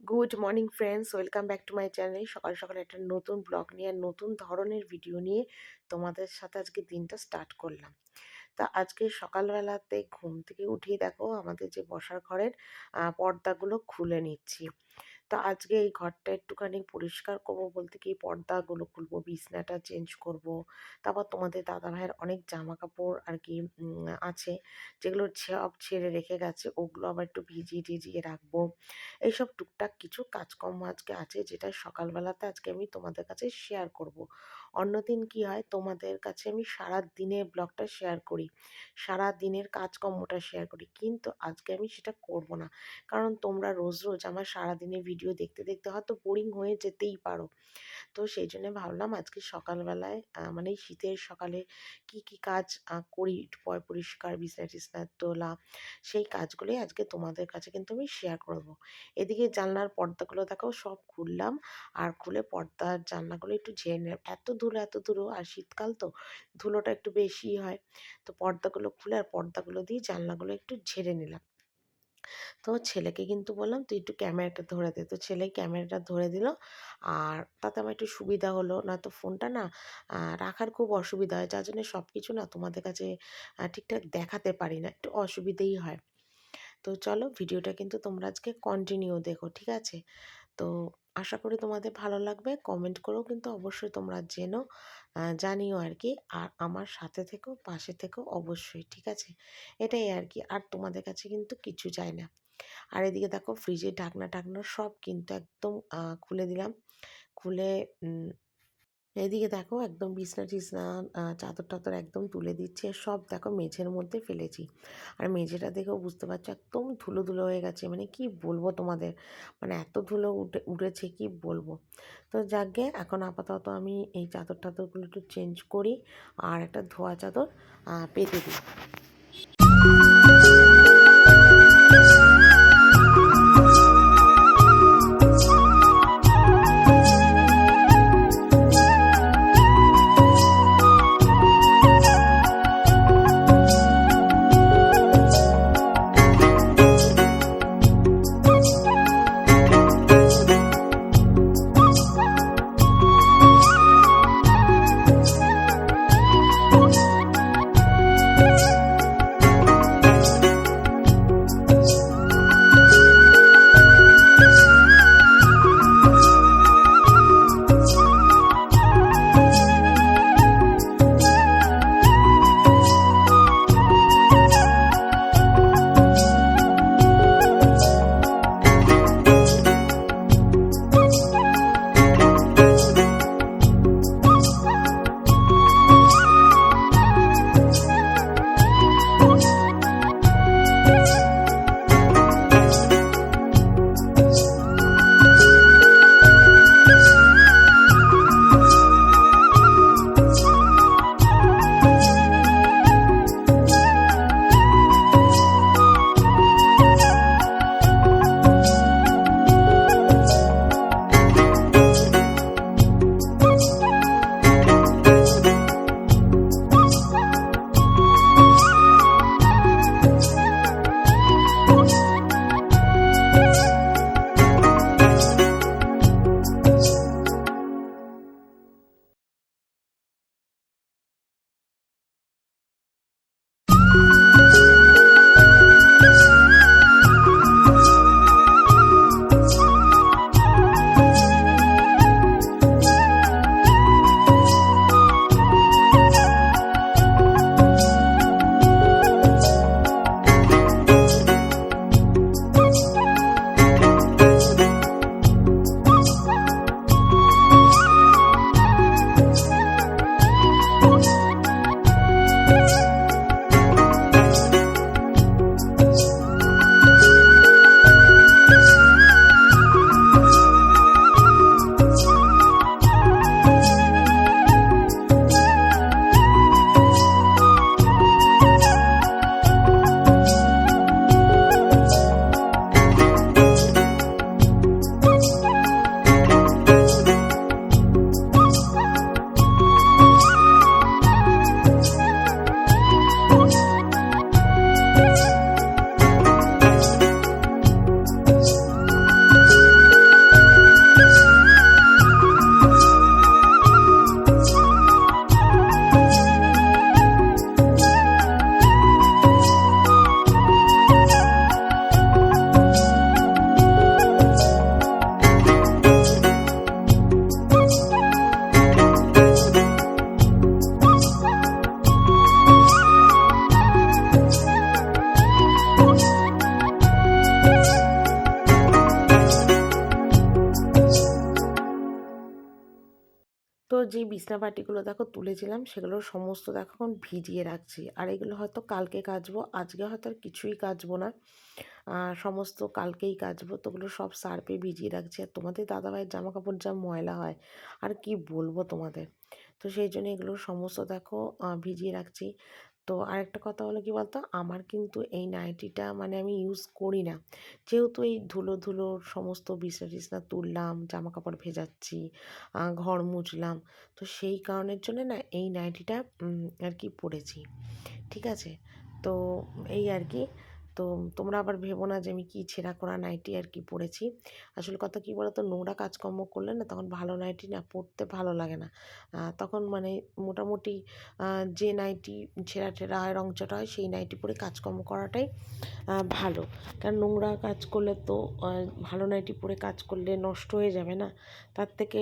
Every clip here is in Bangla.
Good morning friends, welcome back to my channel. সকাল সকাল একটা নতুন ব্লগ নিয়ে নতুন ধরনের ভিডিও নিয়ে তোমাদের সাথে আজকে দিনটা স্টার্ট করলাম। তা আজকে সকালবেলাতে ঘুম থেকে উঠেই দেখো আমাদের যে বসার ঘরের পর্দাগুলো খুলে নিচ্ছি। তো আজকে এই ঘরটা একটুখানি পরিষ্কার করব বলতে কি পর্দাগুলো খুলবো, বিছনাটা চেঞ্জ করব। তারপর তোমাদের দাদাভাইয়ের অনেক জামা কাপড় আর কি আছে, যেগুলো সব ছেড়ে রেখে গেছে, ওগুলো আবার একটু ভিজিয়ে টিজিয়ে রাখবো। এইসব টুকটাক কিছু কাজকর্ম আজকে আছে, যেটা সকালবেলাতে আজকে আমি তোমাদের কাছে শেয়ার করব। অন্যদিন কি হয়, তোমাদের কাছে আমি সারা দিনের ব্লগটা শেয়ার করি, সারা দিনের কাজকর্মটা শেয়ার করি, কিন্তু আজকে আমি সেটা করব না। কারণ তোমরা রোজ রোজ আমার সারাদিনের ভিডিও দেখতে দেখতে হয়তো বোরিং হয়ে যেতেই পারো। তো সেই জন্য ভাবলাম আজকে সকালবেলায় মানে এই শীতের সকালে কি কি কাজ করি, পরিষ্কার বিছনা টিছনা তোলা, সেই কাজগুলোই আজকে তোমাদের কাছে কিন্তু আমি শেয়ার করব। এদিকে জানলার পর্দাগুলো দেখো সব খুললাম, আর খুলে পর্দার জানলাগুলো একটু ঝেড়ে নিলাম। এত ধুলো আর শীতকাল তো ধুলোটা একটু বেশি হয়। তো পর্দাগুলো খুলে আর পর্দাগুলো দিয়ে জানলাগুলো একটু ঝেড়ে নিলাম। তো ছেলেকে কিন্তু বললাম তুই একটু ক্যামেরাটা ধরে দে, তো ছেলে ক্যামেরাটা ধরে দিল। আর তাতে আমার একটু সুবিধা হলো, নয়তো ফোনটা না রাখার খুব অসুবিধা হয়, যার জন্য সব কিছু না তোমাদের কাছে ঠিকঠাক দেখাতে পারি না, একটু অসুবিধেই হয়। তো চলো ভিডিওটা কিন্তু তোমরা আজকে কন্টিনিউ দেখো, ঠিক আছে? তো আশা করি তোমাদের ভালো লাগবে। কমেন্ট করেও কিন্তু অবশ্যই তোমরা জানিও আর কি। আর আমার সাথে থেকো, পাশে থেকো অবশ্যই, ঠিক আছে? এটাই আর কি, আর তোমাদের কাছে কিন্তু কিছু চাই না। আর এদিকে দেখো ফ্রিজের ঢাকনা টাকনা সব কিন্তু একদম খুলে দিলাম। খুলে এদিকে দেখো একদম বিছনা টিছনা চাদর টাদর একদম তুলে দিচ্ছি, আর সব দেখো মেঝের মধ্যে ফেলেছি। আর মেঝেটা দেখেও বুঝতে পারছো একদম ধুলো ধুলো হয়ে গেছে, মানে কি বলবো তোমাদের, মানে এত ধুলো উঠেছে কি বলবো। তো যাকগে, এখন আপাতত আমি এই চাদর টাদরগুলো একটু চেঞ্জ করি, আর একটা ধোয়া চাদর পেতে দিই। যে বিছনাপাটিগুলো দেখো তুলেছিলাম সেগুলো সমস্ত দেখো এখন ভিজিয়ে রাখছি, আর এগুলো হয়তো কালকে কাচবো, আজকে হয়তো আর কিছুই কাচবো না, সমস্ত কালকেই কাচবো। তো ওগুলো সব সার্ফে ভিজিয়ে রাখছি। আর তোমাদের দাদাভাইয়ের জামা কাপড় যা ময়লা হয় আর কি বলবো তোমাদের, তো সেই জন্য এগুলো সমস্ত দেখো ভিজিয়ে রাখছি। তো আরেকটা কথা হলো কি বলতো, আমার কিন্তু এই নাইটিটা মানে আমি ইউজ করি না, যেহেতু এই ধুলো ধুলোর সমস্ত বিছনা টিছনা তুললাম, জামা কাপড় ভেজাচ্ছি, ঘর মুছলাম, তো সেই কারণের জন্য না এই নাইটিটা আর কি পরেছি, ঠিক আছে। তো এই আর কি। তো তোমরা আবার ভেবো না যে আমি কি ছেঁড়া করা নাইটি আর কি পরেছি। আসল কথা কী বলো তো, নোংরা কাজকর্ম করলে না তখন ভালো নাইটি না পরতে ভালো লাগে না। তখন মানে মোটামুটি যে নাইটি ছেঁড়া টেরা হয়, রংচটা হয়, সেই নাইটি পরে কাজকর্ম করাটাই ভালো। কারণ নোংরা কাজ করলে তো ভালো নাইটি পরে কাজ করলে নষ্ট হয়ে যাবে না, তার থেকে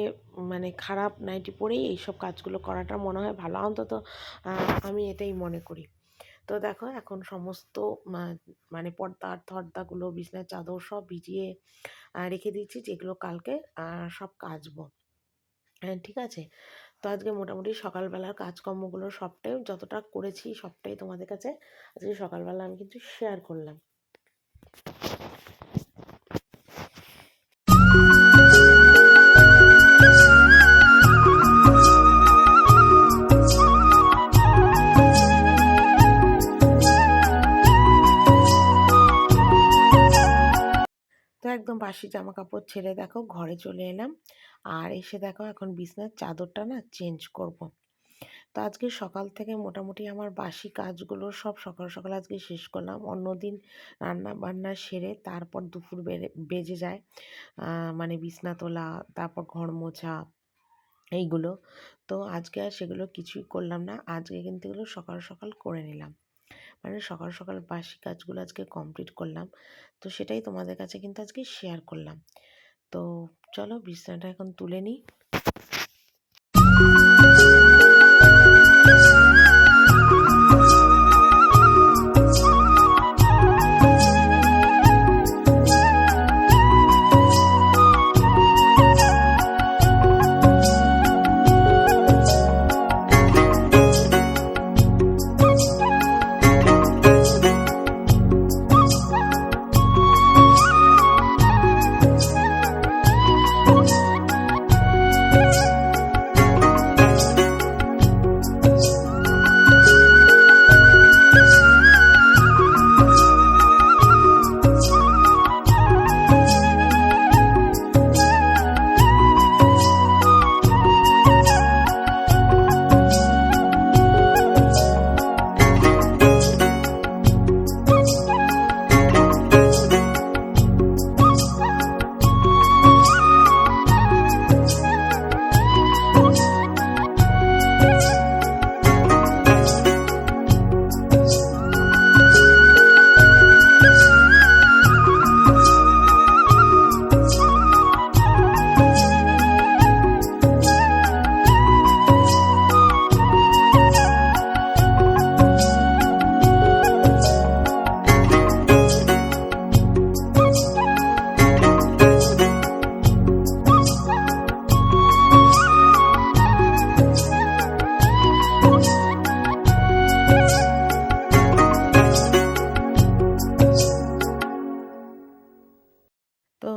মানে খারাপ নাইটি পরেই এইসব কাজগুলো করাটা মনে হয় ভালো, অন্তত আমি এটাই মনে করি। তো দেখো এখন সমস্ত মানে পর্দা থর্দাগুলো, বিছনার চাদর সব ভিজিয়ে রেখে দিচ্ছি, যেগুলো কালকে সব কাচবো। হ্যাঁ, ঠিক আছে। তো আজকে মোটামুটি সকালবেলার কাজকর্মগুলো সবটাই যতটা করেছি সবটাই তোমাদের কাছে আজকে সকালবেলা আমি কিন্তু শেয়ার করলাম। তো একদম বাসি জামা কাপড় ছেড়ে দেখো ঘরে চলে এলাম, আর এসে দেখো এখন বিছনার চাদরটা না চেঞ্জ করব। তো আজকে সকাল থেকে মোটামুটি আমার বাসি কাজগুলো সব সকাল সকাল আজকে শেষ করলাম। অন্যদিন রান্না বান্না সেরে তারপর দুপুর বেজে যায়, মানে বিছনা তোলা, তারপর ঘর মোছা, এইগুলো। তো আজকে আর সেগুলো কিছুই করলাম না, আজকে কিন্তু এগুলো সকাল সকাল করে নিলাম, মানে সকাল সকাল বাসি কাজগুলো আজকে কমপ্লিট করলাম। তো সেটাই তোমাদের কাছে কিন্তু আজকে শেয়ার করলাম। তো চলো বিছনাটা এখন তুলে নিই। তো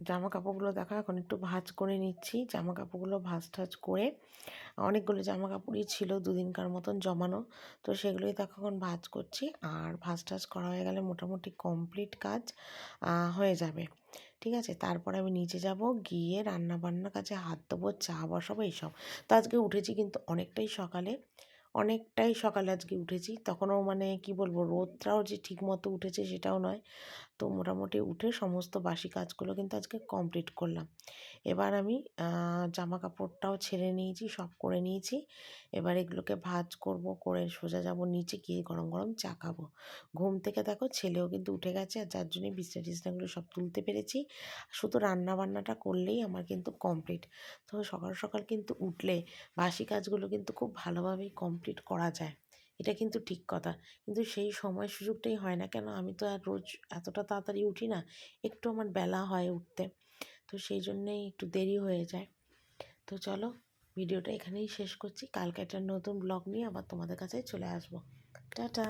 জামা কাপড়গুলো দেখো এখন একটু ভাঁজ করে নিচ্ছি, জামা কাপড়গুলো ভাঁজ টাজ করে, অনেকগুলো জামা কাপড়ই ছিল দুদিনকার মতন জমানো, তো সেগুলোই দেখো এখন ভাঁজ করছি। আর ভাঁজ টাজ করা হয়ে গেলে মোটামুটি কমপ্লিট কাজ হয়ে যাবে, ঠিক আছে। তারপরে আমি নিচে যাব, গিয়ে রান্না বান্নার কাছে হাত দেবো, চা বসাবো এইসব। তো আজকে উঠেছি কিন্তু অনেকটাই সকালে আজকে উঠেছি, তখনও মানে কি বলবো, রোদটাও যে ঠিক মতো উঠেছে সেটাও নয়। তো মোটামুটি উঠে সমস্ত বাসি কাজগুলো কিন্তু আজকে কমপ্লিট করলাম। এবার আমি জামা কাপড়টাও ছেড়ে নিয়েছি, সব করে নিয়েছি। এবার এগুলোকে ভাঁজ করব, করে সোজা যাব নিচে, গিয়ে গরম গরম চা খাবো। ঘুম থেকে দেখো ছেলেও কিন্তু উঠে গেছে, আর যার জন্যই বিছনা টিছনাগুলো সব তুলতে পেরেছি। শুধু রান্না বান্নাটা করলেই আমার কিন্তু কমপ্লিট। তো সকাল সকাল কিন্তু উঠলে বাসি কাজগুলো কিন্তু খুব ভালোভাবেই কমপ্লিট করা যায়, এটা কিন্তু ঠিক কথা। কিন্তু সেই সময় সুযোগটাই হয় না, কেন আমি তো আর রোজ এতটা তাড়াতাড়ি উঠি না, একটু আমার বেলা হয় উঠতে, তো সেই জন্যেই একটু দেরি হয়ে যায়। তো চলো ভিডিওটা এখানেই শেষ করছি। কালকে একটা নতুন ব্লগ নিয়ে আবার তোমাদের কাছে চলে আসবো। টাটা।